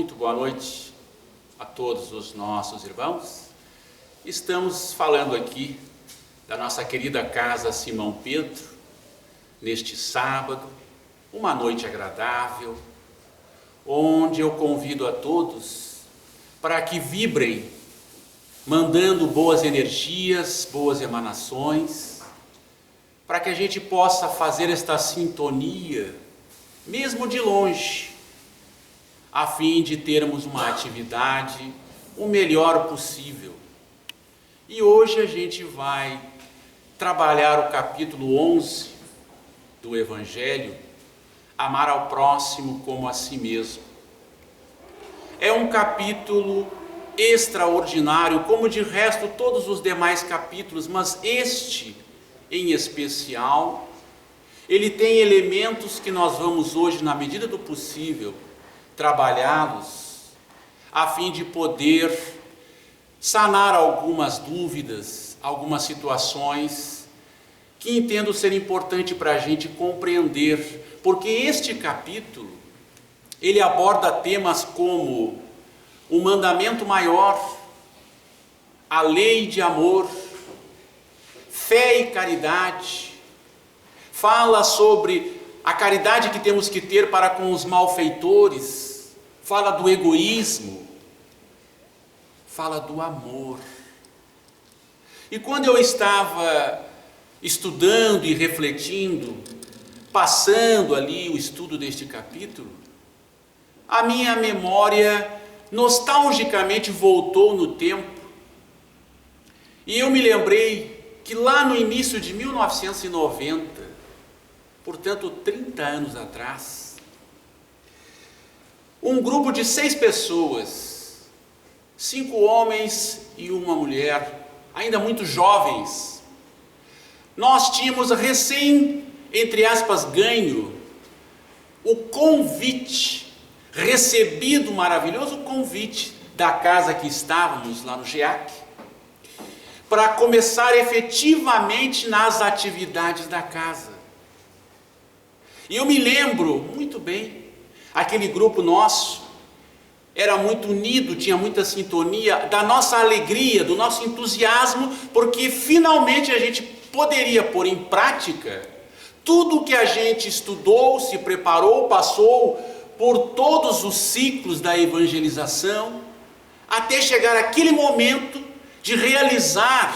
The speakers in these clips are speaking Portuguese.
Muito boa noite a todos os nossos irmãos. Estamos falando aqui da nossa querida casa Simão Pedro, neste sábado, uma noite agradável, onde eu convido a todos para que vibrem, mandando boas energias, boas emanações, para que a gente possa fazer esta sintonia, mesmo de longe, a fim de termos uma atividade o melhor possível. E hoje a gente vai trabalhar o capítulo 11 do Evangelho, amar ao próximo como a si mesmo. É um capítulo extraordinário, como de resto todos os demais capítulos, mas este em especial, ele tem elementos que nós vamos hoje, na medida do possível, trabalhá-los, a fim de poder sanar algumas dúvidas, algumas situações que entendo ser importante para a gente compreender, porque este capítulo, ele aborda temas como o mandamento maior, a lei de amor, fé e caridade, fala sobre a caridade que temos que ter para com os malfeitores, fala do egoísmo, fala do amor. E quando eu estava estudando e refletindo, passando ali o estudo deste capítulo, a minha memória nostalgicamente voltou no tempo, e eu me lembrei que lá no início de 1990, portanto 30 anos atrás, um grupo de 6 pessoas, 5 homens e uma mulher, ainda muito jovens, nós tínhamos recém, entre aspas, ganho o convite, recebido o maravilhoso convite da casa que estávamos lá no GEAC, para começar efetivamente nas atividades da casa. E eu me lembro muito bem, aquele grupo nosso era muito unido, tinha muita sintonia, da nossa alegria, do nosso entusiasmo, porque finalmente a gente poderia pôr em prática tudo o que a gente estudou, se preparou, passou por todos os ciclos da evangelização, até chegar aquele momento de realizar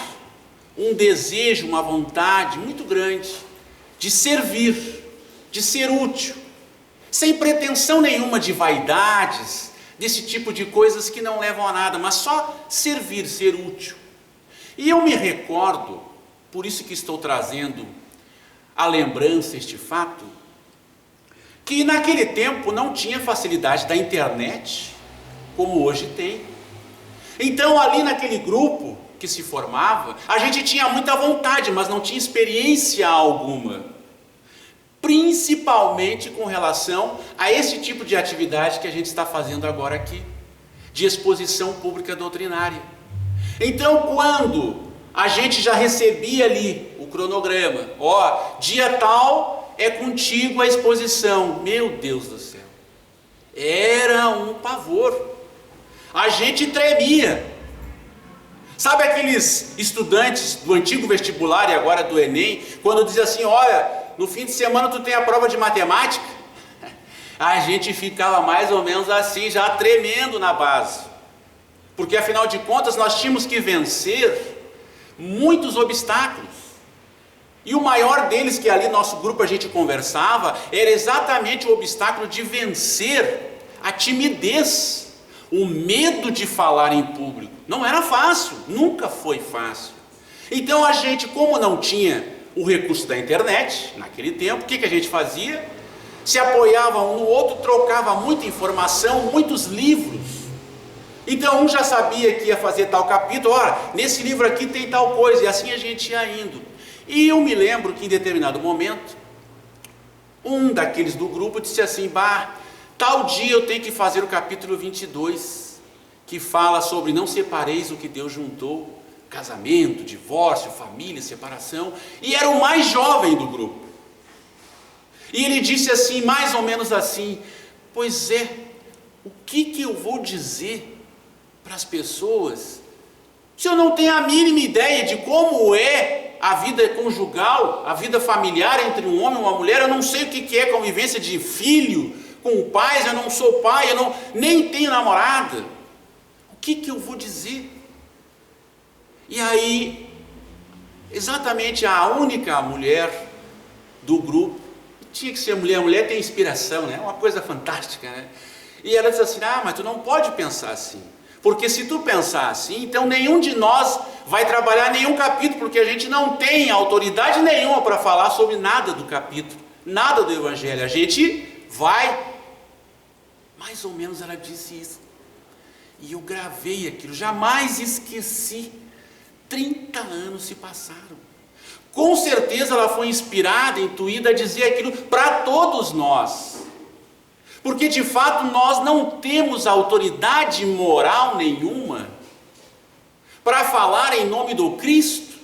um desejo, uma vontade muito grande de servir, de ser útil, sem pretensão nenhuma de vaidades, desse tipo de coisas que não levam a nada, mas só servir, ser útil. E eu me recordo, por isso que estou trazendo à lembrança este fato, que naquele tempo não tinha facilidade da internet, como hoje tem. Então ali naquele grupo que se formava, a gente tinha muita vontade, mas não tinha experiência alguma, principalmente com relação a esse tipo de atividade que a gente está fazendo agora aqui, de exposição pública doutrinária. Então, quando a gente já recebia ali o cronograma, dia tal é contigo a exposição, meu Deus do céu, era um pavor, a gente tremia. Sabe aqueles estudantes do antigo vestibular e agora do Enem, quando dizia assim, olha, no fim de semana tu tem a prova de matemática? A gente ficava mais ou menos assim, já tremendo na base, porque afinal de contas nós tínhamos que vencer muitos obstáculos, e o maior deles, que ali nosso grupo a gente conversava, era exatamente o obstáculo de vencer a timidez, o medo de falar em público. Não era fácil, nunca foi fácil. Então a gente, como não tinha o recurso da internet, naquele tempo, o que a gente fazia? Se apoiava um no outro, trocava muita informação, muitos livros. Então um já sabia que ia fazer tal capítulo, nesse livro aqui tem tal coisa, e assim a gente ia indo. E eu me lembro que em determinado momento, um daqueles do grupo disse assim, tal dia eu tenho que fazer o capítulo 22, que fala sobre não separeis o que Deus juntou, casamento, divórcio, família, separação, e era o mais jovem do grupo. E ele disse assim, mais ou menos assim, pois é, O que eu vou dizer para as pessoas se eu não tenho a mínima ideia de como é a vida conjugal, a vida familiar entre um homem e uma mulher? Eu não sei o que é convivência de filho com pais, eu não sou pai, nem tenho namorada. O que eu vou dizer? E aí, exatamente a única mulher do grupo, tinha que ser mulher, a mulher tem inspiração, né? É uma coisa fantástica, né? E ela disse assim: mas tu não pode pensar assim, porque se tu pensar assim, então nenhum de nós vai trabalhar nenhum capítulo, porque a gente não tem autoridade nenhuma para falar sobre nada do capítulo, nada do Evangelho, a gente vai. Mais ou menos ela disse isso, e eu gravei aquilo, jamais esqueci. 30 anos se passaram, com certeza ela foi inspirada, intuída a dizer aquilo para todos nós, porque de fato nós não temos autoridade moral nenhuma para falar em nome do Cristo,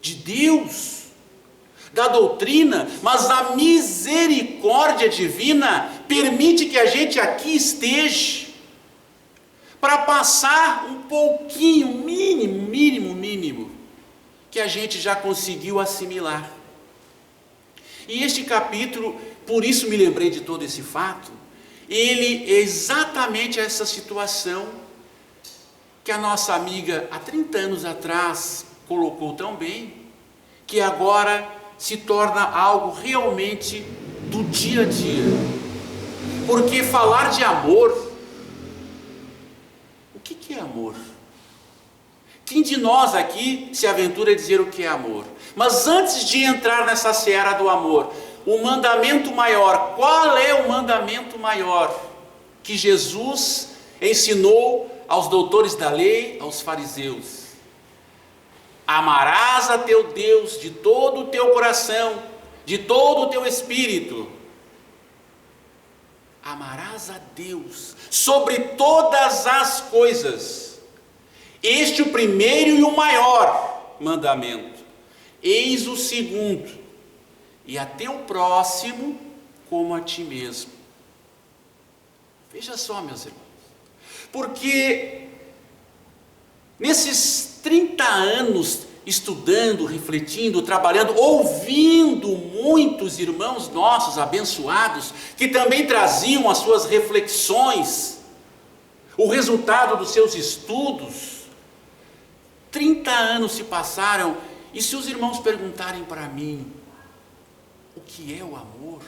de Deus, da doutrina, mas a misericórdia divina permite que a gente aqui esteja para passar um pouquinho, mínimo, que a gente já conseguiu assimilar. E este capítulo, por isso me lembrei de todo esse fato, ele é exatamente essa situação que a nossa amiga há 30 anos atrás colocou tão bem, que agora se torna algo realmente do dia a dia. Porque falar de amor, o que é amor? Quem de nós aqui se aventura a dizer o que é amor? Mas antes de entrar nessa seara do amor, o mandamento maior, qual é o mandamento maior que Jesus ensinou aos doutores da lei, aos fariseus? Amarás a teu Deus de todo o teu coração, de todo o teu espírito. Amarás a Deus sobre todas as coisas. Este é o primeiro e o maior mandamento. Eis o segundo: e a teu próximo como a ti mesmo. Veja só, meus irmãos, porque nesses 30 anos estudando, refletindo, trabalhando, ouvindo muitos irmãos nossos abençoados, que também traziam as suas reflexões, o resultado dos seus estudos, 30 anos se passaram, e se os irmãos perguntarem para mim, o que é o amor?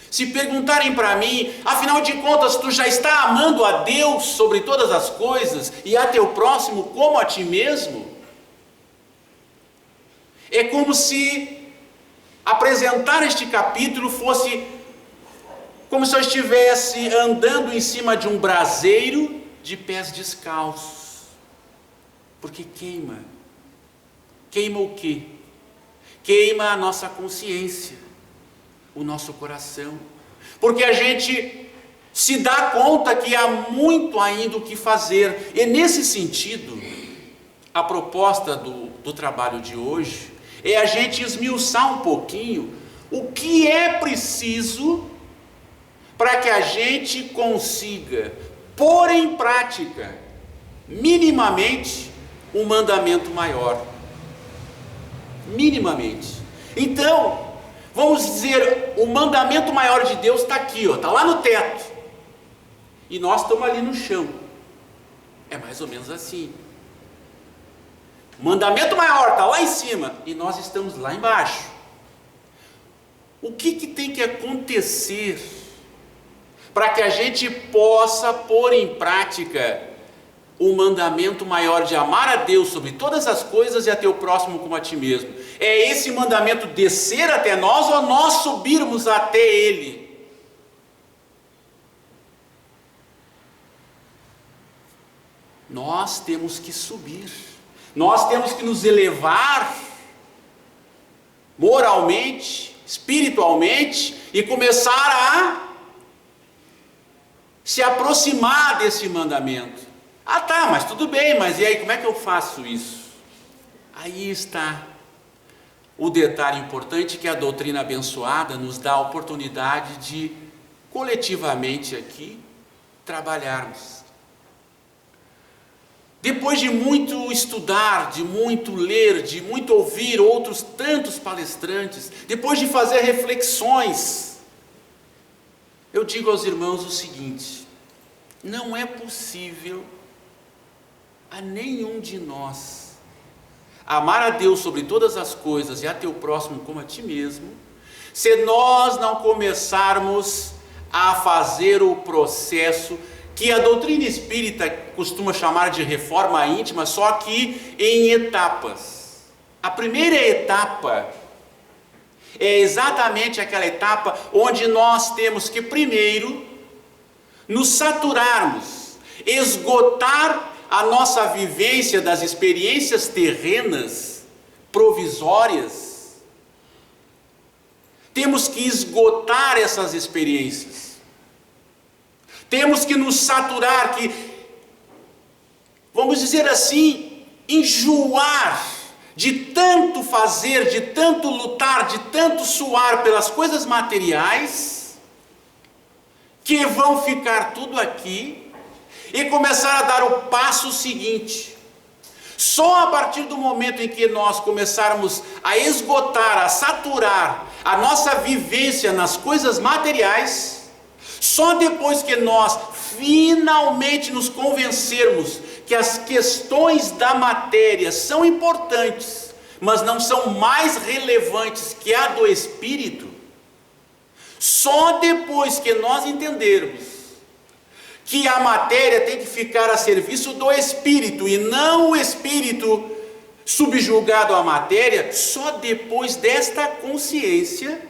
Se perguntarem para mim, afinal de contas, tu já está amando a Deus sobre todas as coisas e a teu próximo como a ti mesmo? É como se apresentar este capítulo fosse como se eu estivesse andando em cima de um braseiro de pés descalços. Porque queima. Queima o quê? Queima a nossa consciência, o nosso coração, porque a gente se dá conta que há muito ainda o que fazer. E nesse sentido, a proposta do trabalho de hoje é a gente esmiuçar um pouquinho o que é preciso para que a gente consiga pôr em prática minimamente um mandamento maior. Minimamente. Então, vamos dizer, o mandamento maior de Deus está aqui, está lá no teto, e nós estamos ali no chão. É mais ou menos assim. O mandamento maior está lá em cima, e nós estamos lá embaixo. O que tem que acontecer para que a gente possa pôr em prática o mandamento maior de amar a Deus sobre todas as coisas e a teu próximo como a ti mesmo? É esse mandamento descer até nós ou nós subirmos até ele? Nós temos que subir, nós temos que nos elevar moralmente, espiritualmente e começar a se aproximar desse mandamento. Ah tá, mas tudo bem, mas e aí, como é que eu faço isso? Aí está o detalhe importante que a doutrina abençoada nos dá a oportunidade de coletivamente aqui, trabalharmos. Depois de muito estudar, de muito ler, de muito ouvir outros tantos palestrantes, depois de fazer reflexões, eu digo aos irmãos o seguinte: não é possível a nenhum de nós amar a Deus sobre todas as coisas e a teu próximo como a ti mesmo, se nós não começarmos a fazer o processo que a doutrina espírita costuma chamar de reforma íntima, só que em etapas. A primeira etapa é exatamente aquela etapa onde nós temos que primeiro nos saturarmos, esgotar a nossa vivência das experiências terrenas provisórias. Temos que esgotar essas experiências. Temos que nos saturar, vamos dizer assim, enjoar de tanto fazer, de tanto lutar, de tanto suar pelas coisas materiais, que vão ficar tudo aqui, e começar a dar o passo seguinte. Só a partir do momento em que nós começarmos a esgotar, a saturar a nossa vivência nas coisas materiais, só depois que nós finalmente nos convencermos que as questões da matéria são importantes, mas não são mais relevantes que a do espírito, só depois que nós entendermos que a matéria tem que ficar a serviço do espírito e não o espírito subjugado à matéria, só depois desta consciência,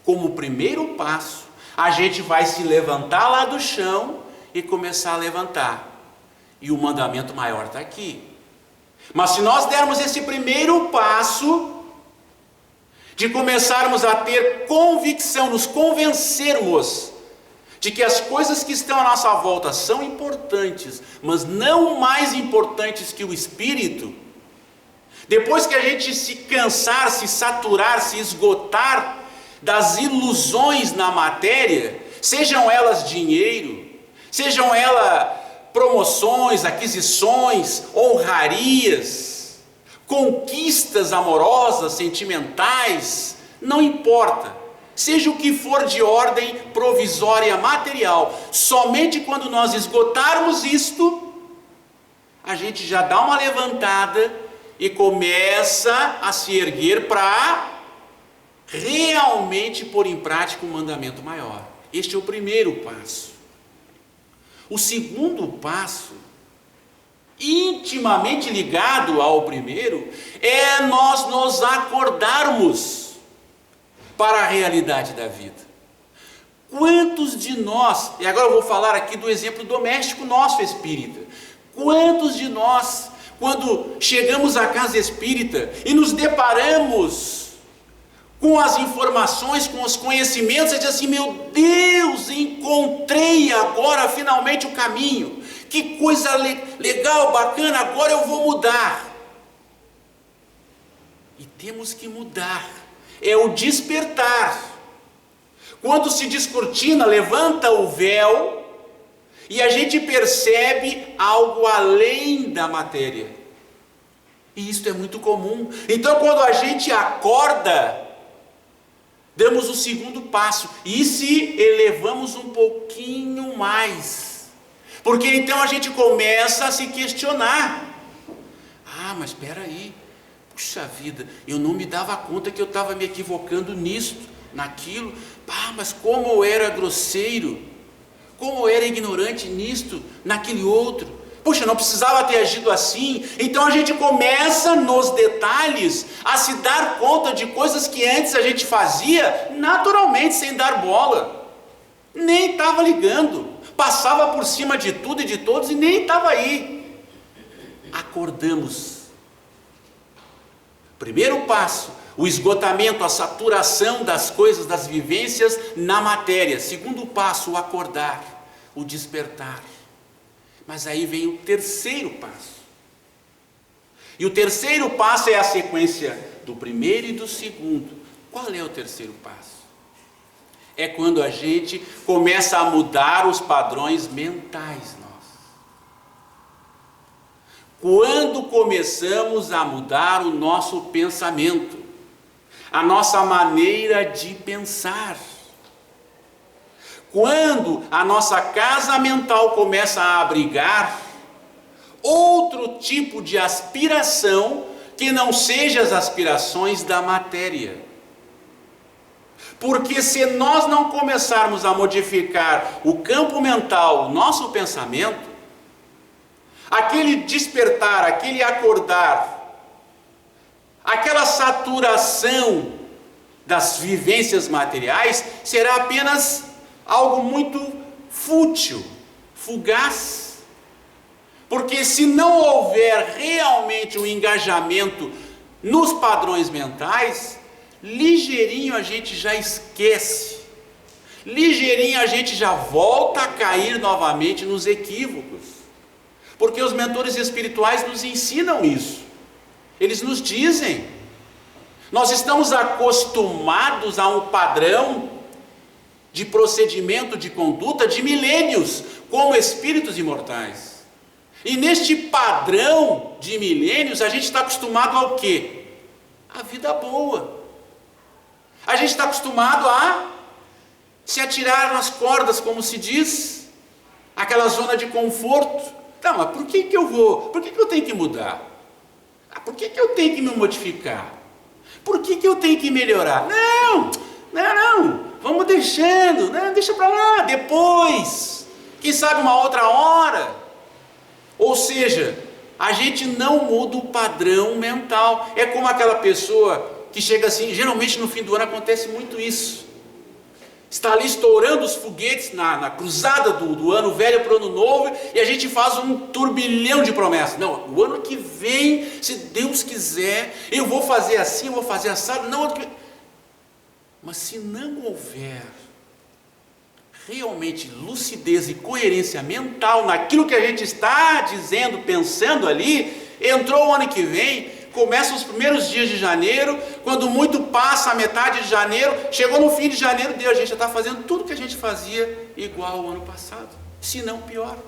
como primeiro passo, a gente vai se levantar lá do chão e começar a levantar. E o mandamento maior está aqui. Mas se nós dermos esse primeiro passo, de começarmos a ter convicção, nos convencermos de que as coisas que estão à nossa volta são importantes, mas não mais importantes que o espírito, depois que a gente se cansar, se saturar, se esgotar das ilusões na matéria, sejam elas dinheiro, sejam elas promoções, aquisições, honrarias, conquistas amorosas, sentimentais, não importa, seja o que for de ordem provisória material, somente quando nós esgotarmos isto, a gente já dá uma levantada e começa a se erguer para realmente pôr em prática um mandamento maior. Este é o primeiro passo. O segundo passo, intimamente ligado ao primeiro, é nós nos acordarmos para a realidade da vida. Quantos de nós, e agora eu vou falar aqui do exemplo doméstico nosso espírita, quantos de nós, quando chegamos à casa espírita e nos deparamos com as informações, com os conhecimentos, você diz assim: meu Deus, encontrei agora finalmente o caminho, que coisa legal, bacana, agora eu vou mudar. E temos que mudar, é o despertar. Quando se descortina, levanta o véu, e a gente percebe algo além da matéria. E isso é muito comum. Então, quando a gente acorda, damos o segundo passo e se elevamos um pouquinho mais, porque então a gente começa a se questionar: ah, mas espera aí, puxa vida, eu não me dava conta que eu estava me equivocando nisso, naquilo, mas como eu era grosseiro, como eu era ignorante nisto, naquele outro, puxa, não precisava ter agido assim. Então a gente começa nos detalhes a se dar conta de coisas que antes a gente fazia naturalmente, sem dar bola, nem estava ligando, passava por cima de tudo e de todos e nem estava aí. Acordamos. Primeiro passo, o esgotamento, a saturação das coisas, das vivências na matéria. Segundo passo, o acordar, o despertar. Mas aí vem o terceiro passo. E o terceiro passo é a sequência do primeiro e do segundo. Qual é o terceiro passo? é quando a gente começa a mudar os padrões mentais nossos. Quando começamos a mudar o nosso pensamento, a nossa maneira de pensar. Quando a nossa casa mental começa a abrigar outro tipo de aspiração que não seja as aspirações da matéria. Porque se nós não começarmos a modificar o campo mental, o nosso pensamento, aquele despertar, aquele acordar, aquela saturação das vivências materiais será apenas algo muito fútil, fugaz. Porque se não houver realmente um engajamento nos padrões mentais, ligeirinho a gente já esquece, ligeirinho a gente já volta a cair novamente nos equívocos, porque os mentores espirituais nos ensinam isso, eles nos dizem, nós estamos acostumados a um padrão de procedimento, de conduta de milênios, como espíritos imortais, e neste padrão de milênios a gente está acostumado ao quê? A vida boa. A gente está acostumado a se atirar nas cordas, como se diz, aquela zona de conforto. Não, mas por que eu tenho que mudar? Por que eu tenho que me modificar? Por que eu tenho que melhorar? Não, vamos deixando, deixa para lá, depois, quem sabe uma outra hora. Ou seja, a gente não muda o padrão mental. É como aquela pessoa que chega assim, geralmente no fim do ano acontece muito isso, está ali estourando os foguetes na cruzada do ano velho para o ano novo, e a gente faz um turbilhão de promessas. Não, o ano que vem, se Deus quiser, eu vou fazer assim, eu vou fazer assado. Não, mas se não houver realmente lucidez e coerência mental naquilo que a gente está dizendo, pensando ali, entrou o ano que vem, começa os primeiros dias de janeiro, quando muito passa a metade de janeiro, chegou no fim de janeiro, Deus, a gente já está fazendo tudo que a gente fazia igual ao ano passado, se não pior.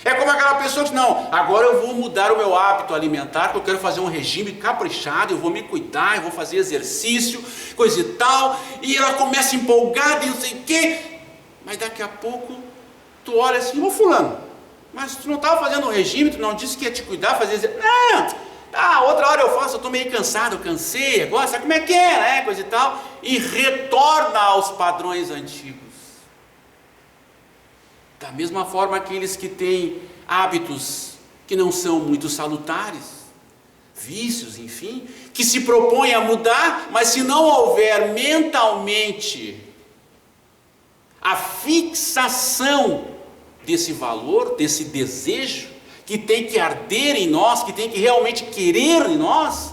É como aquela pessoa que não, agora eu vou mudar o meu hábito alimentar, porque eu quero fazer um regime caprichado, eu vou me cuidar, eu vou fazer exercício, coisa e tal, e ela começa empolgada e não sei o quê, mas daqui a pouco tu olha assim, ô fulano, mas tu não estava fazendo um regime, tu não disse que ia te cuidar, fazer exercício, outra hora eu faço, eu estou meio cansado, eu cansei, agora sabe como é que é, né, coisa e tal, e retorna aos padrões antigos. Da mesma forma, aqueles que têm hábitos que não são muito salutares, vícios, enfim, que se propõem a mudar, mas se não houver mentalmente a fixação desse valor, desse desejo, que tem que arder em nós, que tem que realmente querer em nós,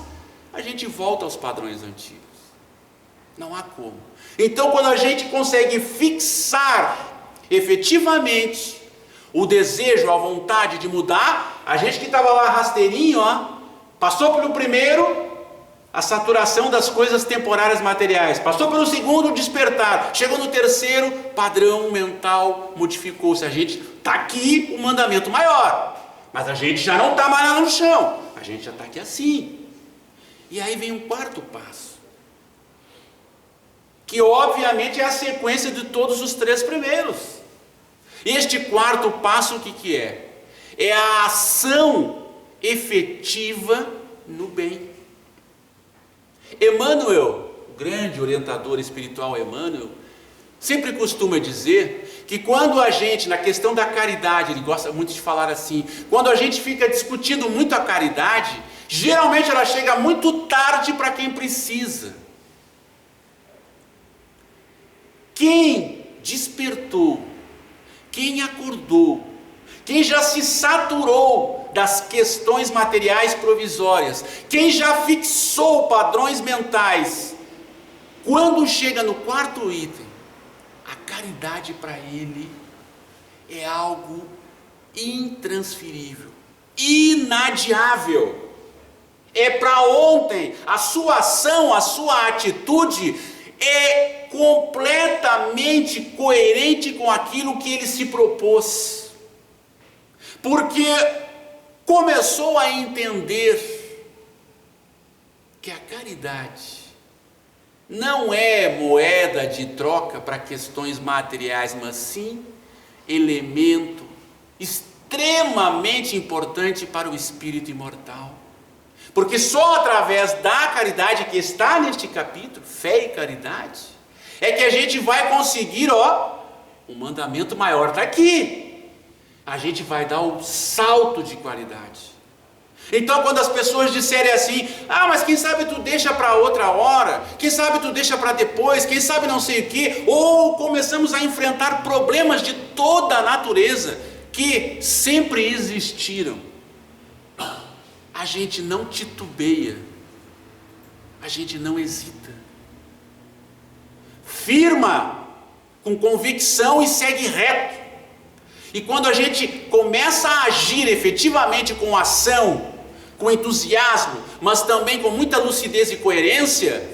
a gente volta aos padrões antigos. Não há como. Então, quando a gente consegue fixar efetivamente o desejo, a vontade de mudar, a gente que estava lá rasteirinho, passou pelo primeiro, a saturação das coisas temporárias materiais, passou pelo segundo, despertar, chegou no terceiro, padrão mental modificou-se. A gente está aqui, o mandamento maior, mas a gente já não está mais lá no chão, a gente já está aqui assim. E aí vem um quarto passo, que obviamente é a sequência de todos os três primeiros. Este quarto passo, o que é? É a ação efetiva no bem. Emmanuel, o grande orientador espiritual Emmanuel, sempre costuma dizer que quando a gente, na questão da caridade, ele gosta muito de falar assim, quando a gente fica discutindo muito a caridade, geralmente ela chega muito tarde para quem precisa. Quem despertou, quem acordou, quem já se saturou das questões materiais provisórias, quem já fixou padrões mentais, quando chega no quarto item, a caridade para ele é algo intransferível, inadiável, é para ontem. A sua ação, a sua atitude é completamente coerente com aquilo que ele se propôs, porque começou a entender que a caridade não é moeda de troca para questões materiais, mas sim elemento extremamente importante para o espírito imortal. Porque só através da caridade que está neste capítulo, fé e caridade, é que a gente vai conseguir, o mandamento maior está aqui. A gente vai dar o salto de qualidade. Então, quando as pessoas disserem assim, mas quem sabe tu deixa para outra hora, quem sabe tu deixa para depois, quem sabe não sei o quê, ou começamos a enfrentar problemas de toda a natureza que sempre existiram, a gente não titubeia, a gente não hesita, firma com convicção e segue reto. E quando a gente começa a agir efetivamente com ação, com entusiasmo, mas também com muita lucidez e coerência,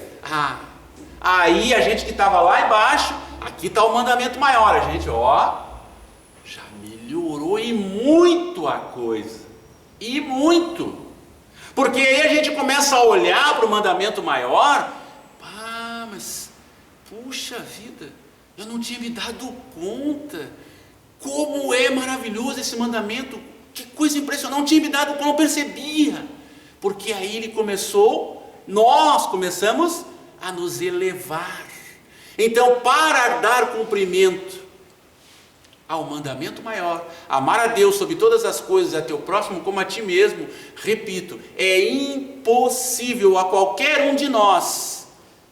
aí a gente que estava lá embaixo, aqui está o mandamento maior, a gente, já melhorou e muito a coisa, e muito, porque aí a gente começa a olhar para o mandamento maior, mas, puxa vida, eu não tinha me dado conta, como é maravilhoso esse mandamento, que coisa impressionante, não tinha me dado conta, não percebia, porque aí nós começamos a nos elevar. Então, para dar cumprimento ao mandamento maior, amar a Deus sobre todas as coisas, a teu próximo como a ti mesmo, repito, é impossível a qualquer um de nós,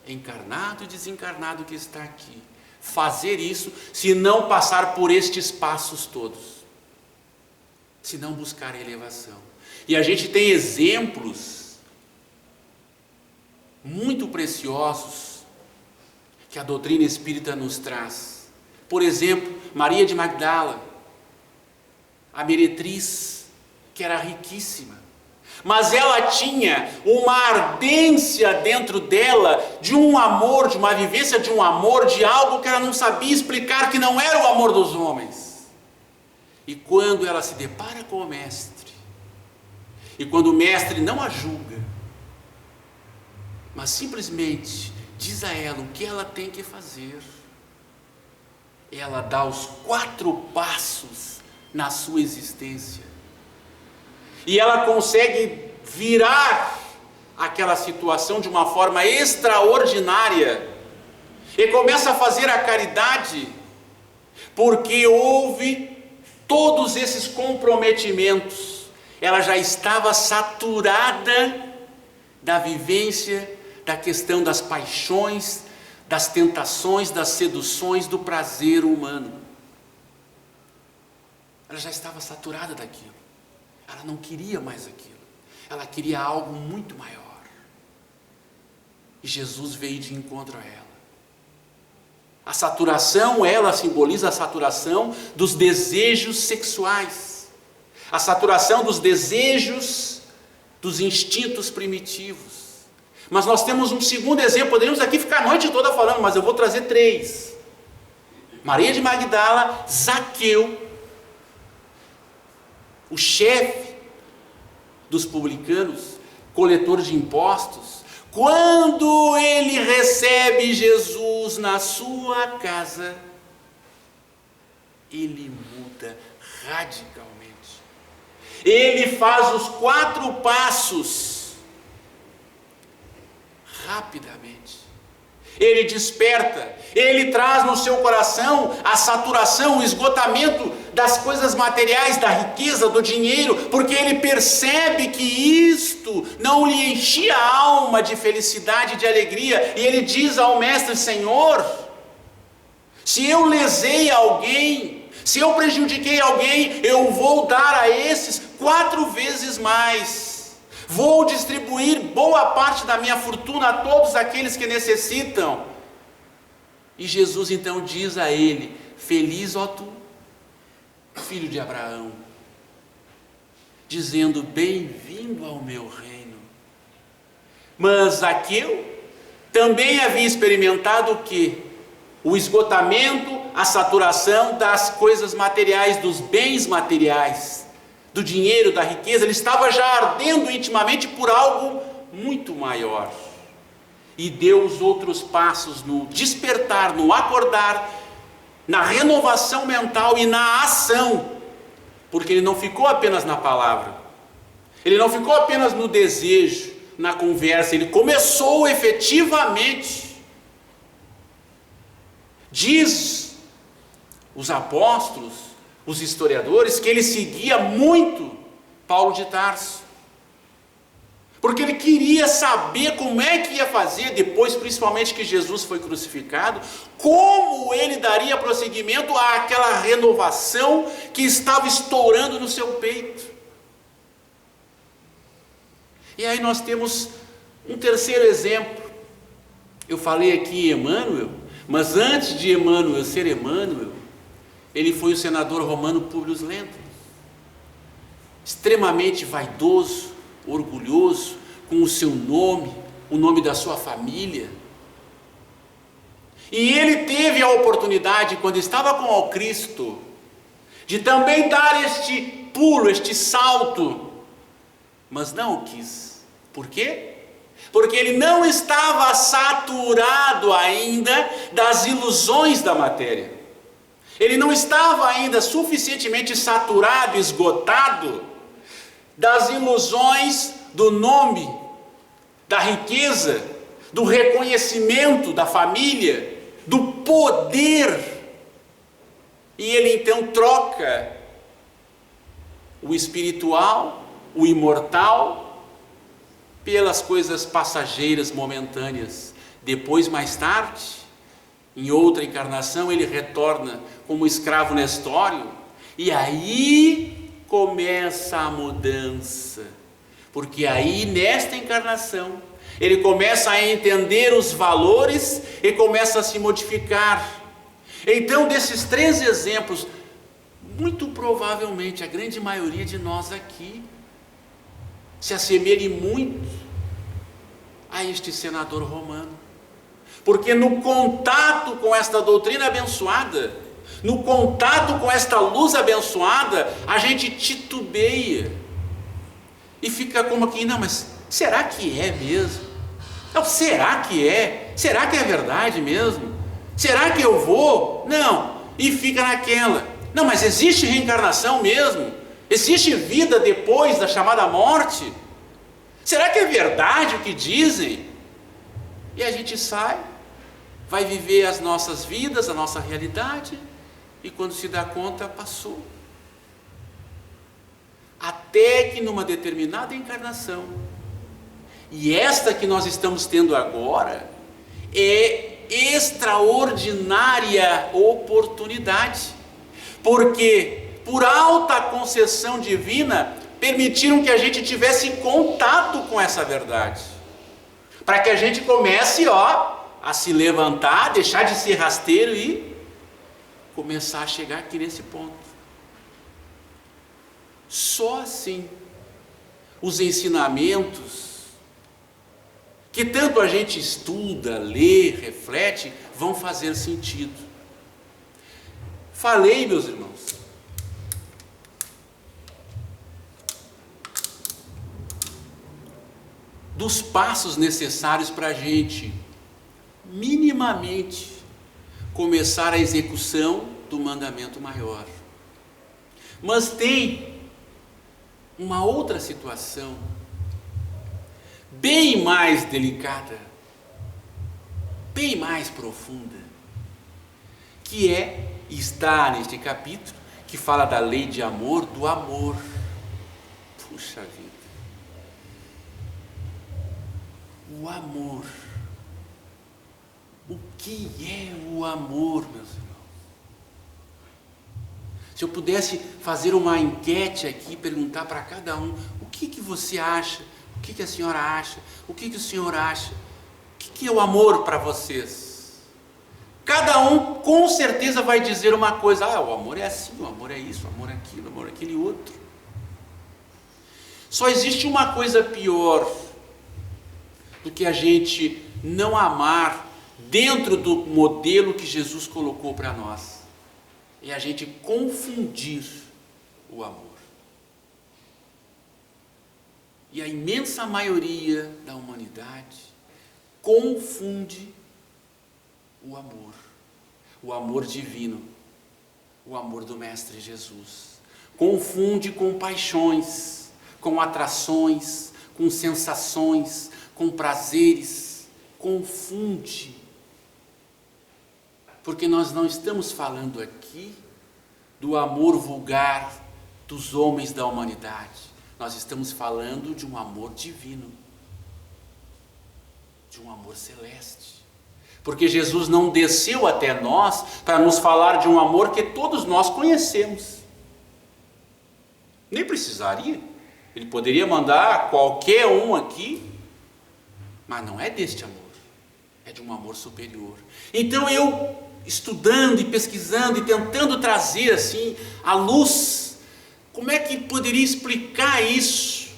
encarnado e desencarnado que está aqui, fazer isso se não passar por estes passos todos, se não buscar a elevação. E a gente tem exemplos muito preciosos que a doutrina espírita nos traz. Por exemplo, Maria de Magdala, a meretriz, que era riquíssima, mas ela tinha uma ardência dentro dela de um amor, de uma vivência de um amor, de algo que ela não sabia explicar, que não era o amor dos homens. E quando ela se depara com o mestre, e quando o mestre não a julga, mas simplesmente diz a ela o que ela tem que fazer, ela dá os 4 passos na sua existência, e ela consegue virar aquela situação de uma forma extraordinária, e começa a fazer a caridade, porque houve todos esses comprometimentos. Ela já estava saturada da vivência, da questão das paixões, das tentações, das seduções, do prazer humano. Ela já estava saturada daquilo. Ela não queria mais aquilo. Ela queria algo muito maior. E Jesus veio de encontro a ela. A saturação, ela simboliza a saturação dos desejos sexuais, a saturação dos desejos, dos instintos primitivos. Mas nós temos um segundo exemplo, poderíamos aqui ficar a noite toda falando, mas eu vou trazer 3. Maria de Magdala, Zaqueu, o chefe dos publicanos, coletor de impostos. Quando ele recebe Jesus na sua casa, ele muda radicalmente. Ele faz os 4 passos rapidamente. Ele desperta, ele traz no seu coração a saturação, o esgotamento das coisas materiais, da riqueza, do dinheiro, porque ele percebe que isto não lhe enchia a alma de felicidade, de alegria, e ele diz ao mestre: Senhor, se eu lesei alguém, se eu prejudiquei alguém, eu vou dar a esses 4 vezes mais. Vou distribuir boa parte da minha fortuna a todos aqueles que necessitam. E Jesus então diz a ele: feliz, ó tu, filho de Abraão, dizendo: bem-vindo ao meu reino. Mas Zaqueu também havia experimentado o quê? o esgotamento, a saturação das coisas materiais, dos bens materiais, do dinheiro, da riqueza. Ele estava já ardendo intimamente por algo muito maior. E deu os outros passos no despertar, no acordar, na renovação mental e na ação, porque ele não ficou apenas na palavra, ele não ficou apenas no desejo, na conversa, ele começou efetivamente. Diz os apóstolos, os historiadores, que ele seguia muito Paulo de Tarso, porque ele queria saber como é que ia fazer depois, principalmente que Jesus foi crucificado, como ele daria prosseguimento àquela renovação que estava estourando no seu peito. E aí nós temos um terceiro exemplo. Eu falei aqui em Emmanuel, mas antes de Emmanuel ser Emmanuel, ele foi o senador romano Públio Lentulus, extremamente vaidoso, orgulhoso, com o seu nome, o nome da sua família. E ele teve a oportunidade, quando estava com o Cristo, de também dar este pulo, este salto, mas não o quis. Por quê? Porque ele não estava saturado ainda das ilusões da matéria. Ele não estava ainda suficientemente saturado, esgotado das ilusões do nome, da riqueza, do reconhecimento da família, do poder. E ele então troca o espiritual, o imortal, pelas coisas passageiras, momentâneas. Depois, mais tarde, em outra encarnação, ele retorna como escravo nestório, e aí começa a mudança, porque aí nesta encarnação ele começa a entender os valores e começa a se modificar. Então, desses 3 exemplos, muito provavelmente a grande maioria de nós aqui se assemelhe muito a este senador romano, porque no contato com esta doutrina abençoada, no contato com esta luz abençoada, a gente titubeia e fica como aqui, não, mas será que é mesmo? Não, será que é? Será que é verdade mesmo? Será que eu vou? Não, e fica naquela, não, mas existe reencarnação mesmo? Existe vida depois da chamada morte? Será que é verdade o que dizem? E a gente sai, vai viver as nossas vidas, a nossa realidade, e quando se dá conta, passou. Até que numa determinada encarnação, e esta que nós estamos tendo agora, é extraordinária oportunidade, porque por alta concessão divina, permitiram que a gente tivesse contato com essa verdade, para que a gente comece a se levantar, deixar de ser rasteiro e começar a chegar aqui nesse ponto. Só assim os ensinamentos que tanto a gente estuda, lê, reflete, vão fazer sentido. Falei, meus irmãos, dos passos necessários para a gente minimamente começar a execução do mandamento maior. Mas tem uma outra situação bem mais delicada, bem mais profunda, que está neste capítulo, que fala da lei de amor, do amor. Puxa vida, o amor. O que é o amor, meus irmãos? Se eu pudesse fazer uma enquete aqui, perguntar para cada um, o que você acha? O que a senhora acha? O que o senhor acha? O que é o amor para vocês? Cada um com certeza vai dizer uma coisa, o amor é assim, o amor é isso, o amor é aquilo, o amor é aquele outro. Só existe uma coisa pior do que a gente não amar dentro do modelo que Jesus colocou para nós, é a gente confundir o amor. E a imensa maioria da humanidade confunde o amor divino, o amor do Mestre Jesus. Confunde com paixões, com atrações, com sensações, com prazeres. Confunde. Porque nós não estamos falando aqui do amor vulgar dos homens da humanidade. Nós estamos falando de um amor divino, de um amor celeste. Porque Jesus não desceu até nós para nos falar de um amor que todos nós conhecemos. Nem precisaria. Ele poderia mandar qualquer um aqui, mas não é deste amor. É de um amor superior. Então eu, estudando e pesquisando e tentando trazer assim à luz, como é que poderia explicar isso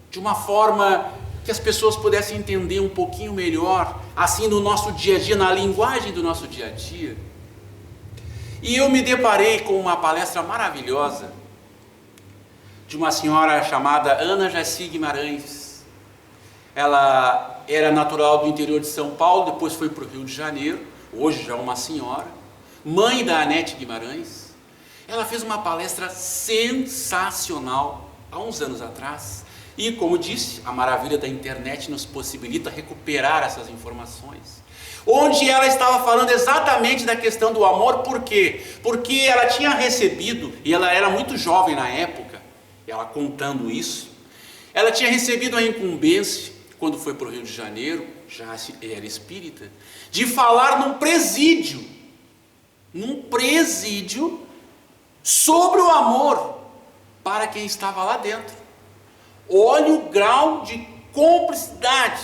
de uma forma que as pessoas pudessem entender um pouquinho melhor, assim no nosso dia a dia, na linguagem do nosso dia a dia. E eu me deparei com uma palestra maravilhosa de uma senhora chamada Ana Jaci Guimarães. Ela era natural do interior de São Paulo, depois foi para o Rio de Janeiro, hoje já é uma senhora, mãe da Anete Guimarães. Ela fez uma palestra sensacional há uns anos atrás. E, como disse, a maravilha da internet nos possibilita recuperar essas informações. Onde ela estava falando exatamente da questão do amor, por quê? Porque ela tinha recebido, e ela era muito jovem na época, ela contando isso, ela tinha recebido a incumbência, quando foi para o Rio de Janeiro, já era espírita, de falar num presídio sobre o amor para quem estava lá dentro. Olha o grau de cumplicidade,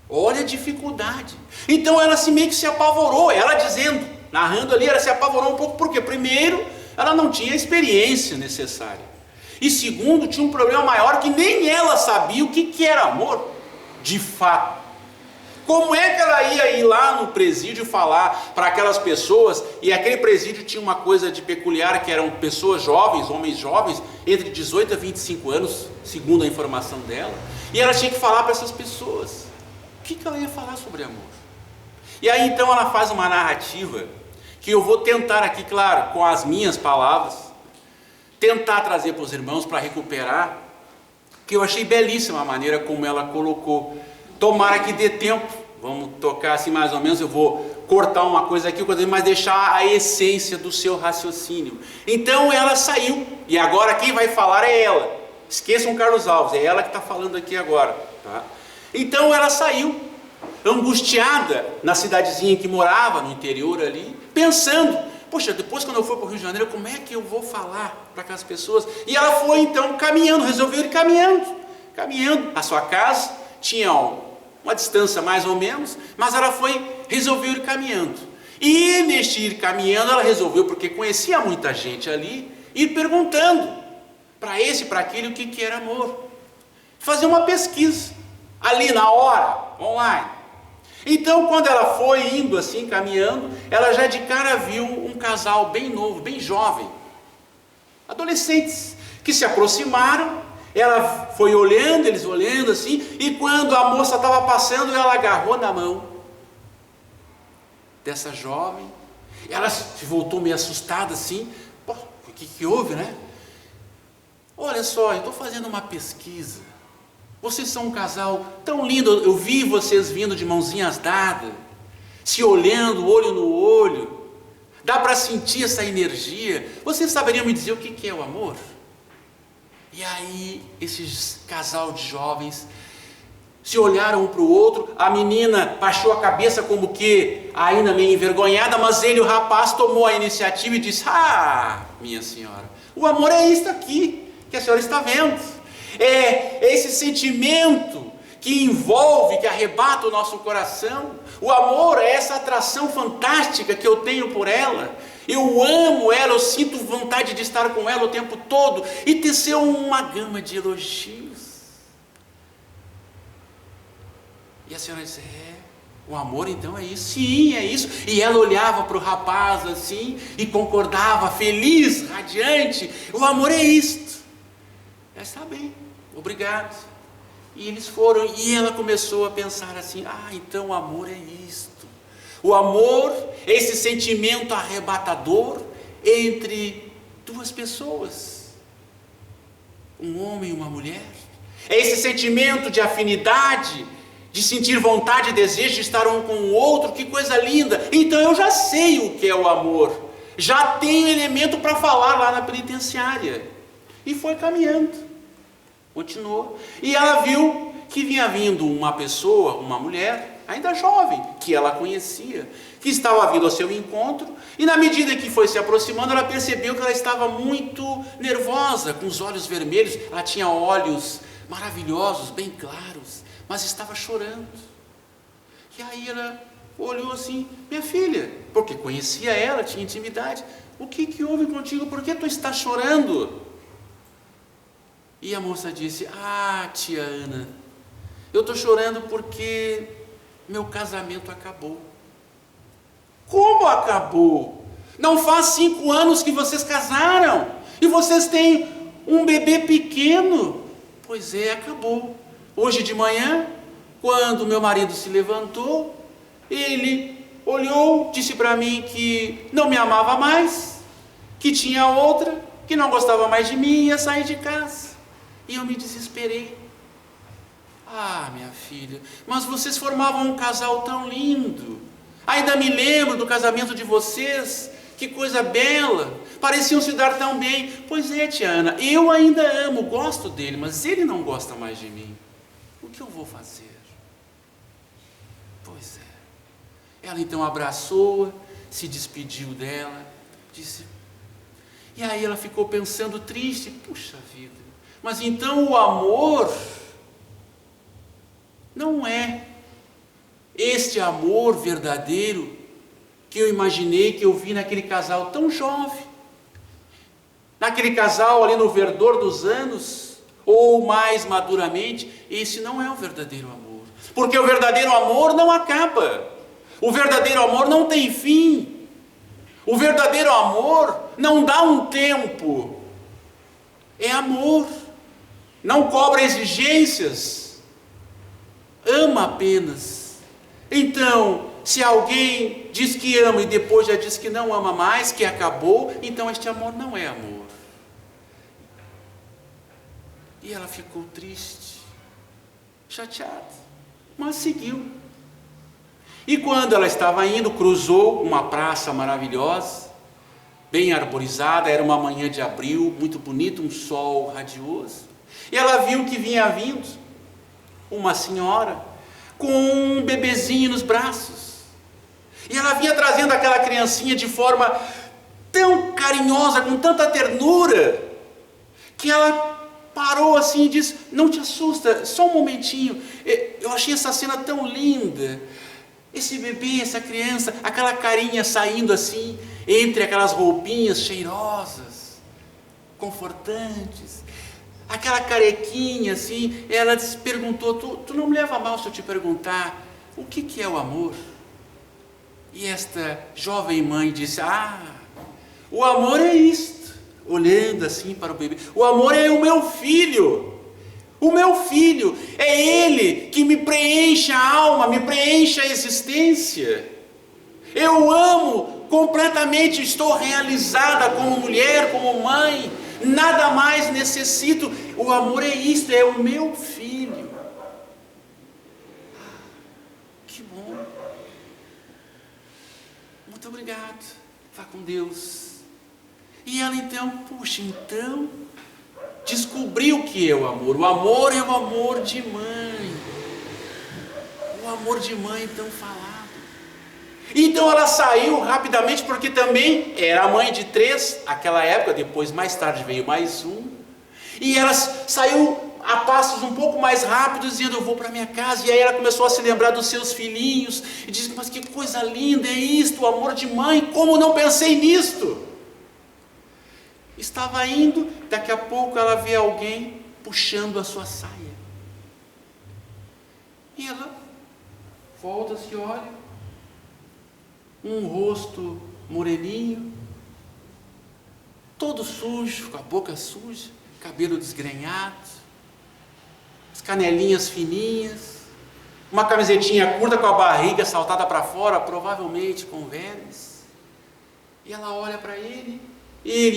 olha a dificuldade. Então ela meio que se apavorou, ela dizendo, narrando ali, ela se apavorou um pouco, porque primeiro, ela não tinha a experiência necessária, e segundo, tinha um problema maior, que nem ela sabia o que era amor, de fato. Como é que ela ia ir lá no presídio falar para aquelas pessoas, e aquele presídio tinha uma coisa de peculiar, que eram pessoas jovens, homens jovens, entre 18 a 25 anos, segundo a informação dela, e ela tinha que falar para essas pessoas, o que ela ia falar sobre amor? E aí então ela faz uma narrativa, que eu vou tentar aqui, claro, com as minhas palavras, tentar trazer para os irmãos, para recuperar, que eu achei belíssima a maneira como ela colocou. Tomara que dê tempo, vamos tocar assim mais ou menos, eu vou cortar uma coisa aqui, mas deixar a essência do seu raciocínio. Então ela saiu, e agora quem vai falar é ela. Esqueçam Carlos Alves, é ela que está falando aqui agora. Tá? Então ela saiu, angustiada, na cidadezinha que morava, no interior ali, pensando, poxa, depois quando eu for para o Rio de Janeiro, como é que eu vou falar para aquelas pessoas? E ela foi então caminhando, resolveu ir caminhando a sua casa, tinha uma distância mais ou menos, mas ela resolveu ir caminhando. E neste ir caminhando, ela resolveu, porque conhecia muita gente ali, ir perguntando para esse, para aquele, o que era amor. Fazer uma pesquisa, ali na hora, online. Então, quando ela foi indo assim, caminhando, ela já de cara viu um casal bem novo, bem jovem, adolescentes, que se aproximaram. Ela foi olhando, eles olhando assim, e quando a moça estava passando, ela agarrou na mão dessa jovem. Ela se voltou meio assustada assim, pô, o que houve, né? Olha só, eu estou fazendo uma pesquisa, vocês são um casal tão lindo, eu vi vocês vindo de mãozinhas dadas, se olhando, olho no olho, dá para sentir essa energia. Vocês saberiam me dizer o que é o amor? E aí, esse casal de jovens se olharam um para o outro, a menina baixou a cabeça como que ainda meio envergonhada, mas o rapaz tomou a iniciativa e disse, minha senhora, o amor é isso aqui, que a senhora está vendo, é esse sentimento que envolve, que arrebata o nosso coração. O amor é essa atração fantástica que eu tenho por ela. Eu amo ela, eu sinto vontade de estar com ela o tempo todo, e teceu uma gama de elogios. E a senhora disse, O amor então é isso? Sim, é isso. E ela olhava para o rapaz assim e concordava, feliz, radiante. O amor é isto. Está bem, obrigado. E eles foram, e ela começou a pensar assim: então o amor é isto. O amor é esse sentimento arrebatador entre duas pessoas, um homem e uma mulher. É esse sentimento de afinidade, de sentir vontade e desejo de estar um com o outro. Que coisa linda! Então eu já sei o que é o amor, já tenho elemento para falar lá na penitenciária. E foi caminhando. Continuou, e ela viu que vinha vindo uma pessoa, uma mulher, ainda jovem, que ela conhecia, que estava vindo ao seu encontro, e na medida que foi se aproximando, ela percebeu que ela estava muito nervosa, com os olhos vermelhos. Ela tinha olhos maravilhosos, bem claros, mas estava chorando. E aí ela olhou assim: minha filha, porque conhecia ela, tinha intimidade, o que houve contigo? Por que tu estás chorando? E a moça disse: tia Ana, eu estou chorando porque meu casamento acabou. Como acabou? Não faz 5 anos que vocês casaram, e vocês têm um bebê pequeno. Pois é, acabou. Hoje de manhã, quando meu marido se levantou, ele olhou, disse para mim que não me amava mais, que tinha outra, que não gostava mais de mim e ia sair de casa. E eu me desesperei. Minha filha, mas vocês formavam um casal tão lindo. Ainda me lembro do casamento de vocês. Que coisa bela. Pareciam se dar tão bem. Pois é, tia Ana, eu ainda amo, gosto dele, mas ele não gosta mais de mim. O que eu vou fazer? Pois é. Ela então abraçou-a, se despediu dela, disse... E aí ela ficou pensando triste: puxa vida, mas então o amor não é este amor verdadeiro que eu imaginei, que eu vi naquele casal tão jovem, naquele casal ali no verdor dos anos, ou mais maduramente. Esse não é o verdadeiro amor, porque o verdadeiro amor não acaba, o verdadeiro amor não tem fim, o verdadeiro amor não dá um tempo, é amor. Não cobra exigências, ama apenas. Então, se alguém diz que ama e depois já diz que não ama mais, que acabou, então este amor não é amor. E ela ficou triste, chateada, mas seguiu. E quando ela estava indo, cruzou uma praça maravilhosa, bem arborizada. Era uma manhã de abril, muito bonito, um sol radioso. E ela viu que vinha vindo uma senhora com um bebezinho nos braços. E ela vinha trazendo aquela criancinha de forma tão carinhosa, com tanta ternura, que ela parou assim e disse: não te assusta, só um momentinho. Eu achei essa cena tão linda. Esse bebê, essa criança, aquela carinha saindo assim, entre aquelas roupinhas cheirosas, confortantes. Aquela carequinha assim, ela perguntou: tu não me leva mal se eu te perguntar o que é o amor? E esta jovem mãe disse: o amor é isto, olhando assim para o bebê, o amor é o meu filho. O meu filho, é ele que me preenche a alma, me preenche a existência. Eu amo completamente, estou realizada como mulher, como mãe, nada mais necessito. O amor é isto, é o meu filho. Que bom. Muito obrigado. Vá com Deus. E ela então, descobriu o que é o amor. O amor é o amor de mãe. O amor de mãe tão falado. Então ela saiu rapidamente, porque também era mãe de 3 naquela época, depois mais tarde veio mais um. E ela saiu a passos um pouco mais rápidos, dizendo: eu vou para minha casa. E aí ela começou a se lembrar dos seus filhinhos, e disse: mas que coisa linda é isto, o amor de mãe, como não pensei nisto? Estava indo, daqui a pouco ela vê alguém puxando a sua saia. E ela volta-se e olha, um rosto moreninho, todo sujo, com a boca suja, cabelo desgrenhado, as canelinhas fininhas, uma camisetinha curta com a barriga saltada para fora, provavelmente com vermes. E ela olha para ele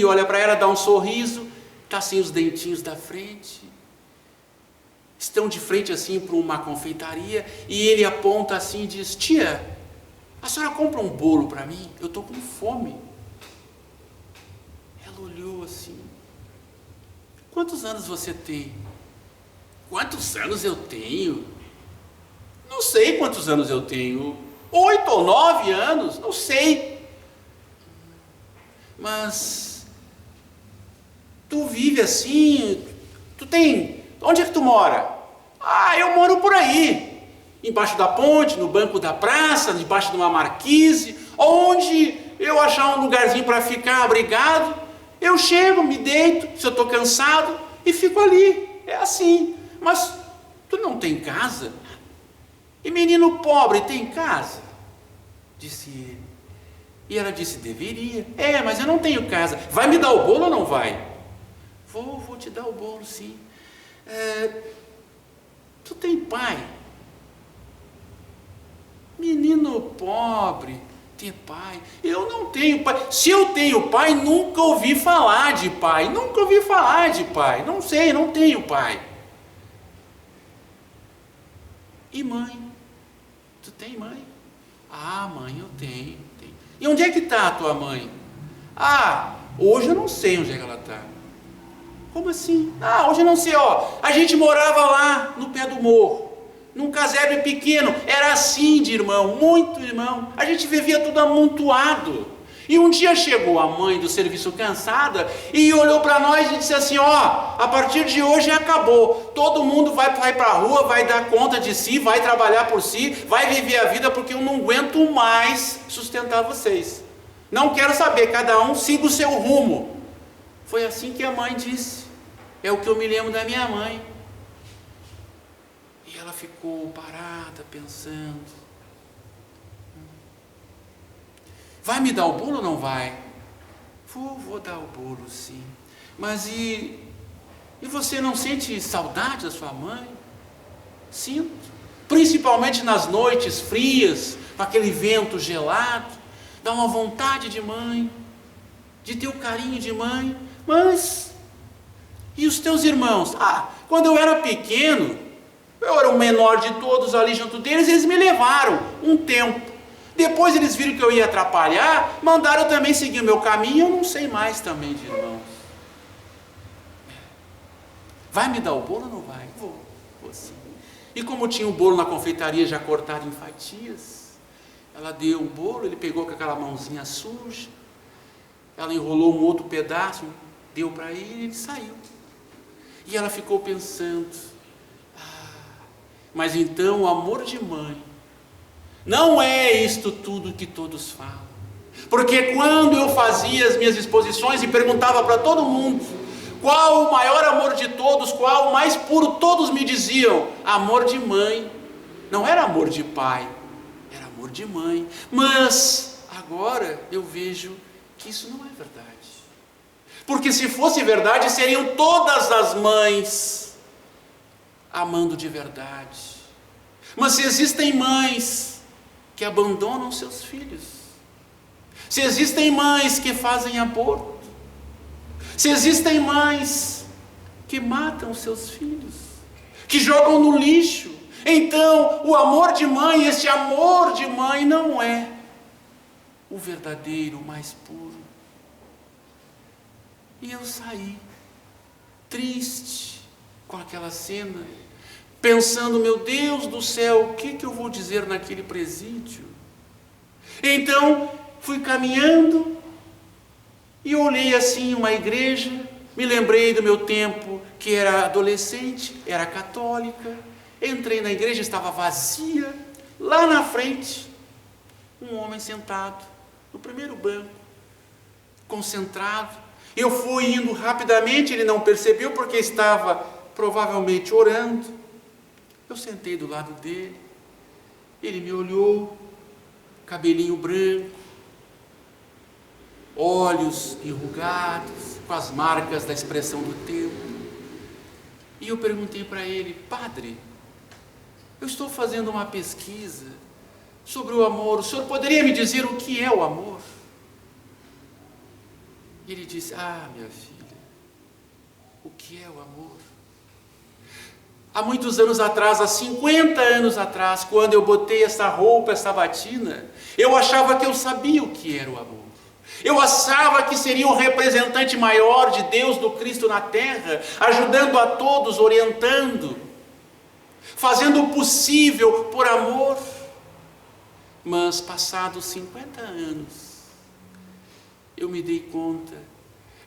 olha para ela, dá um sorriso, está sem os dentinhos da frente. Estão de frente assim para uma confeitaria e ele aponta assim e diz: tia, a senhora compra um bolo para mim? Eu estou com fome. Ela olhou assim: quantos anos você tem? Quantos anos eu tenho? Não sei quantos anos eu tenho. 8 ou 9 anos, não sei. Mas tu vive assim, tu tem... Onde é que tu mora? Ah, eu moro por aí, embaixo da ponte, no banco da praça, debaixo de uma marquise, onde eu achar um lugarzinho para ficar abrigado, eu chego, me deito, se eu estou cansado, e fico ali. É assim. Mas tu não tem casa? E menino pobre tem casa? Disse ele. E ela disse: deveria. É, mas eu não tenho casa. Vai me dar o bolo ou não vai? Vou te dar o bolo, sim. Tu tem pai? Menino pobre ter pai? Eu não tenho pai. Se eu tenho pai, nunca ouvi falar de pai. Nunca ouvi falar de pai. Não sei, não tenho pai. E mãe? Tu tem mãe? Ah, mãe, eu tenho. E onde é que está a tua mãe? Ah, hoje eu não sei onde é que ela está. Como assim? Ah, hoje eu não sei, a gente morava lá no pé do morro, num casebre pequeno, era assim de irmão, muito irmão, a gente vivia tudo amontoado. E um dia chegou a mãe do serviço cansada e olhou para nós e disse assim: a partir de hoje acabou, todo mundo vai para a rua, vai dar conta de si, vai trabalhar por si, vai viver a vida, porque eu não aguento mais sustentar vocês. Não quero saber, cada um siga o seu rumo. Foi assim que a mãe disse. É o que eu me lembro da minha mãe. E ela ficou parada, pensando: vai me dar o bolo ou não vai? Vou dar o bolo, sim. Mas e você não sente saudade da sua mãe? Sinto. Principalmente nas noites frias, com aquele vento gelado. Dá uma vontade de mãe, de ter o carinho de mãe. Mas e os teus irmãos? Quando eu era pequeno, eu era o menor de todos ali junto deles, eles me levaram um tempo. Depois eles viram que eu ia atrapalhar, mandaram eu também seguir o meu caminho, eu não sei mais também de irmãos. Vai me dar o bolo ou não vai? Vou sim. E como tinha o bolo na confeitaria já cortado em fatias, ela deu o bolo, ele pegou com aquela mãozinha suja, ela enrolou um outro pedaço, deu para ele e ele saiu. E ela ficou pensando: mas então o amor de mãe não é isto tudo que todos falam. Porque quando eu fazia as minhas exposições e perguntava para todo mundo qual o maior amor de todos, qual o mais puro, todos me diziam: amor de mãe. Não era amor de pai, era amor de mãe. Mas agora eu vejo que isso não é verdade. Porque se fosse verdade, seriam todas as mães amando de verdade. Mas se existem mães que abandonam seus filhos, se existem mães que fazem aborto, se existem mães que matam seus filhos, que jogam no lixo, então o amor de mãe, esse amor de mãe não é o verdadeiro, o mais puro. E eu saí triste com aquela cena, pensando: meu Deus do céu, o que eu vou dizer naquele presídio? Então fui caminhando e olhei assim uma igreja, me lembrei do meu tempo que era adolescente, era católica. Entrei na igreja, estava vazia. Lá na frente, um homem sentado no primeiro banco, concentrado. Eu fui indo rapidamente, ele não percebeu porque estava provavelmente orando. Eu sentei do lado dele Ele me olhou, cabelinho branco, olhos enrugados, com as marcas da expressão do tempo. E eu perguntei para ele: padre, eu estou fazendo uma pesquisa sobre o amor, o senhor poderia me dizer o que é o amor? E ele disse: ah, minha filha, o que é o amor? Há muitos anos atrás, há 50 anos atrás, quando eu botei essa roupa, essa batina, eu achava que eu sabia o que era o amor. Eu achava que seria o representante maior de Deus, do Cristo na terra, ajudando a todos, orientando, fazendo o possível por amor. Mas passados 50 anos, eu me dei conta,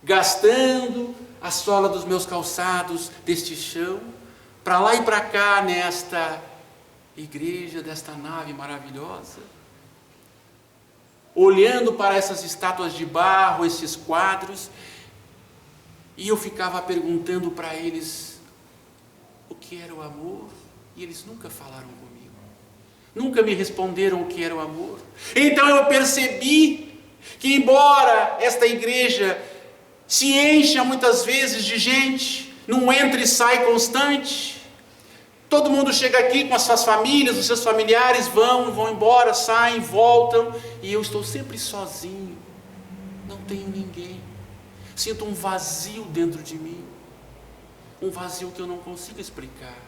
gastando a sola dos meus calçados deste chão, para lá e para cá nesta igreja, desta nave maravilhosa, olhando para essas estátuas de barro, esses quadros, e eu ficava perguntando para eles o que era o amor, e eles nunca falaram comigo, nunca me responderam o que era o amor. Então eu percebi que, embora esta igreja se encha muitas vezes de gente, num entra e sai constante, todo mundo chega aqui com as suas famílias, os seus familiares vão embora, saem, voltam, e eu estou sempre sozinho, não tenho ninguém, sinto um vazio dentro de mim, um vazio que eu não consigo explicar.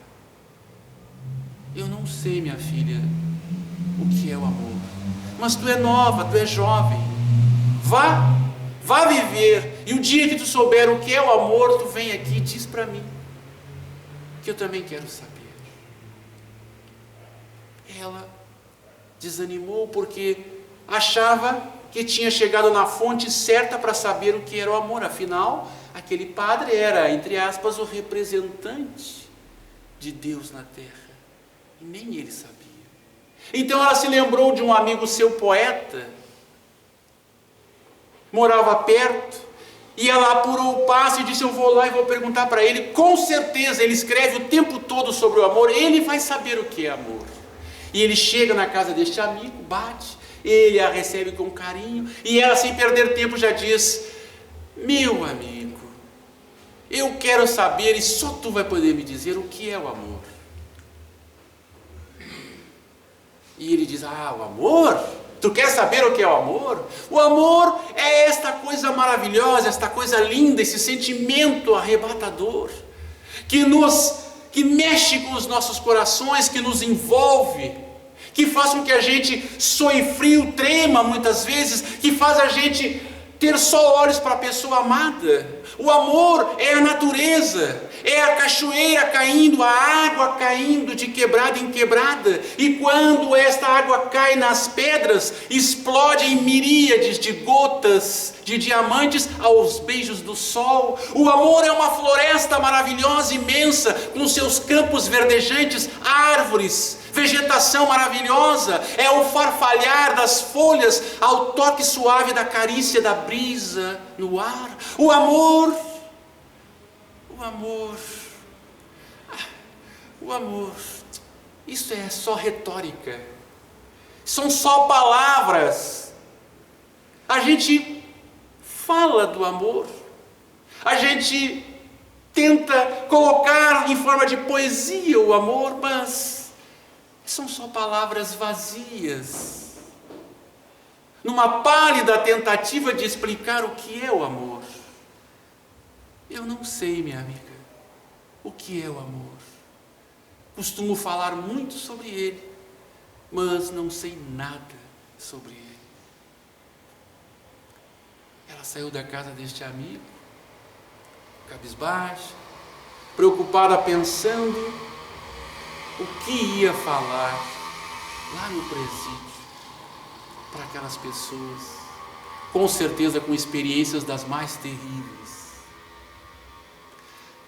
Eu não sei, minha filha, o que é o amor, mas tu é nova, tu é jovem, vá viver, e o dia que tu souber o que é o amor, tu vem aqui e diz para mim, que eu também quero saber. Ela desanimou porque achava que tinha chegado na fonte certa para saber o que era o amor. Afinal, aquele padre era, entre aspas, o representante de Deus na terra. E nem ele sabia. Então ela se lembrou de um amigo seu, poeta, morava perto, ia lá, apurou o passe e disse: eu vou lá e vou perguntar para ele. Com certeza ele escreve o tempo todo sobre o amor, ele vai saber o que é amor. E ele chega na casa deste amigo, bate, ele a recebe com carinho, e ela, sem perder tempo, já diz: meu amigo, eu quero saber, e só tu vai poder me dizer o que é o amor. E ele diz: ah, o amor? Tu quer saber o que é o amor? O amor é esta coisa maravilhosa, esta coisa linda, esse sentimento arrebatador, que mexe com os nossos corações, que nos envolve, que faz com que a gente soe frio, trema muitas vezes, que faz a gente ter só olhos para a pessoa amada. O amor é a natureza, é a cachoeira caindo, a água caindo de quebrada em quebrada, e quando esta água cai nas pedras, explode em miríades de gotas de diamantes aos beijos do sol. O amor é uma floresta maravilhosa, imensa, com seus campos verdejantes, árvores, vegetação maravilhosa, é o farfalhar das folhas ao toque suave da carícia da brisa no ar. O amor, isso é só retórica, são só palavras. A gente fala do amor, a gente tenta colocar em forma de poesia o amor, mas são só palavras vazias, numa pálida tentativa de explicar o que é o amor. Eu não sei, minha amiga, o que é o amor. Costumo falar muito sobre ele, mas não sei nada sobre ele. Ela saiu da casa deste amigo, cabisbaixa, preocupada, pensando o que ia falar lá no presídio para aquelas pessoas, com certeza com experiências das mais terríveis.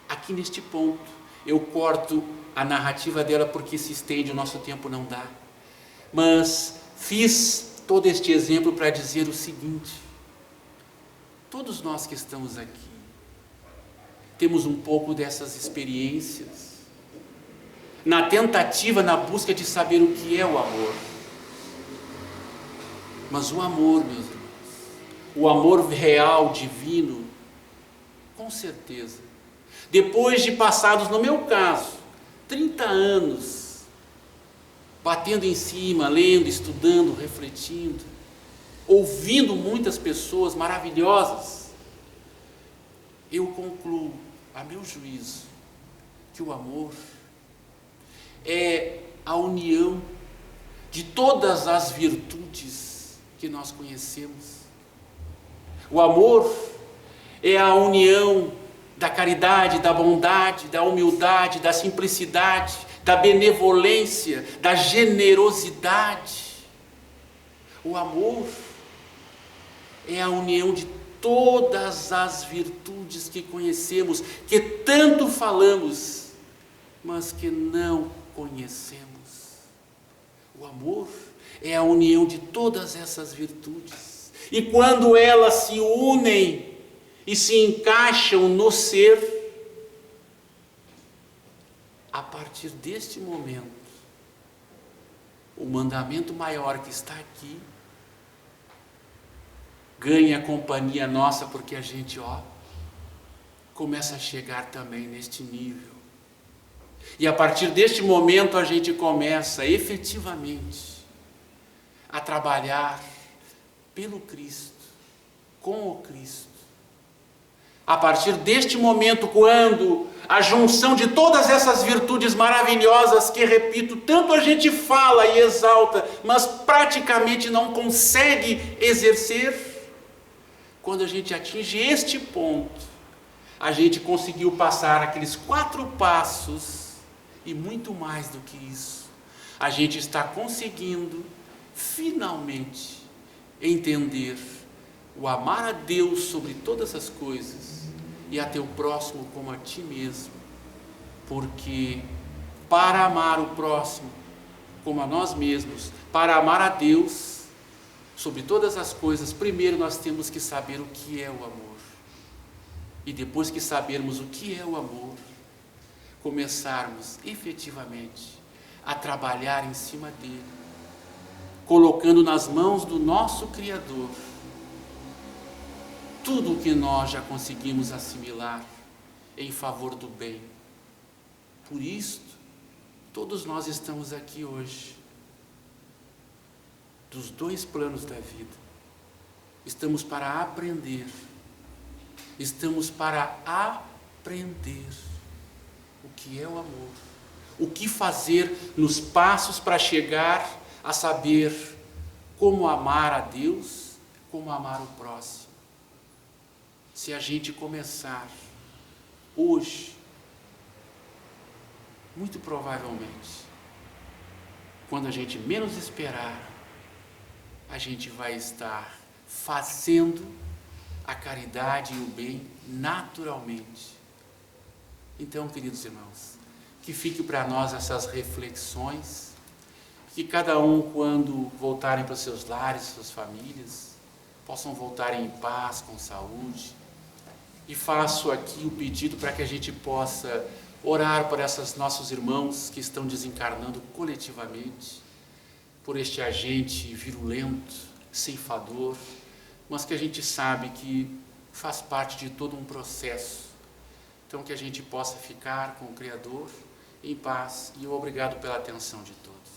Aqui neste ponto eu corto a narrativa dela porque se estende, o nosso tempo não dá, mas fiz todo este exemplo para dizer o seguinte: todos nós que estamos aqui temos um pouco dessas experiências. na tentativa, na busca de saber o que é o amor. Mas o amor, meus irmãos, o amor real, divino, com certeza, depois de passados, no meu caso, 30 anos, batendo em cima, lendo, estudando, refletindo, ouvindo muitas pessoas maravilhosas, eu concluo, a meu juízo, que o amor é a união de todas as virtudes que nós conhecemos. O amor é a união da caridade, da bondade, da humildade, da simplicidade, da benevolência, da generosidade. O amor é a união de todas as virtudes que conhecemos, que tanto falamos, mas que não conhecemos. O amor é a união de todas essas virtudes. E quando elas se unem e se encaixam no ser, a partir deste momento, o mandamento maior que está aqui ganha companhia nossa, porque a gente, começa a chegar também neste nível. E a partir deste momento a gente começa efetivamente a trabalhar pelo Cristo, com o Cristo. A partir deste momento, quando a junção de todas essas virtudes maravilhosas que, repito, tanto a gente fala e exalta, mas praticamente não consegue exercer, quando a gente atinge este ponto, a gente conseguiu passar aqueles 4 passos e muito mais do que isso. A gente está conseguindo, finalmente, entender o amar a Deus sobre todas as coisas e a teu próximo como a ti mesmo. Porque para amar o próximo como a nós mesmos, para amar a Deus sobre todas as coisas, primeiro nós temos que saber o que é o amor. E depois que sabermos o que é o amor, começarmos efetivamente a trabalhar em cima dele, colocando nas mãos do nosso Criador tudo o que nós já conseguimos assimilar em favor do bem. Por isto, todos nós estamos aqui hoje, dos 2 planos da vida. Estamos para aprender. Estamos para aprender o que é o amor. O que fazer nos passos para chegar a saber como amar a Deus, como amar o próximo. Se a gente começar hoje, muito provavelmente, quando a gente menos esperar, a gente vai estar fazendo a caridade e o bem naturalmente. Então, queridos irmãos, que fique para nós essas reflexões, que cada um, quando voltarem para os seus lares, suas famílias, possam voltar em paz, com saúde. E faço aqui o pedido para que a gente possa orar por esses nossos irmãos que estão desencarnando coletivamente, por este agente virulento, ceifador, mas que a gente sabe que faz parte de todo um processo. Então que a gente possa ficar com o Criador em paz, e obrigado pela atenção de todos.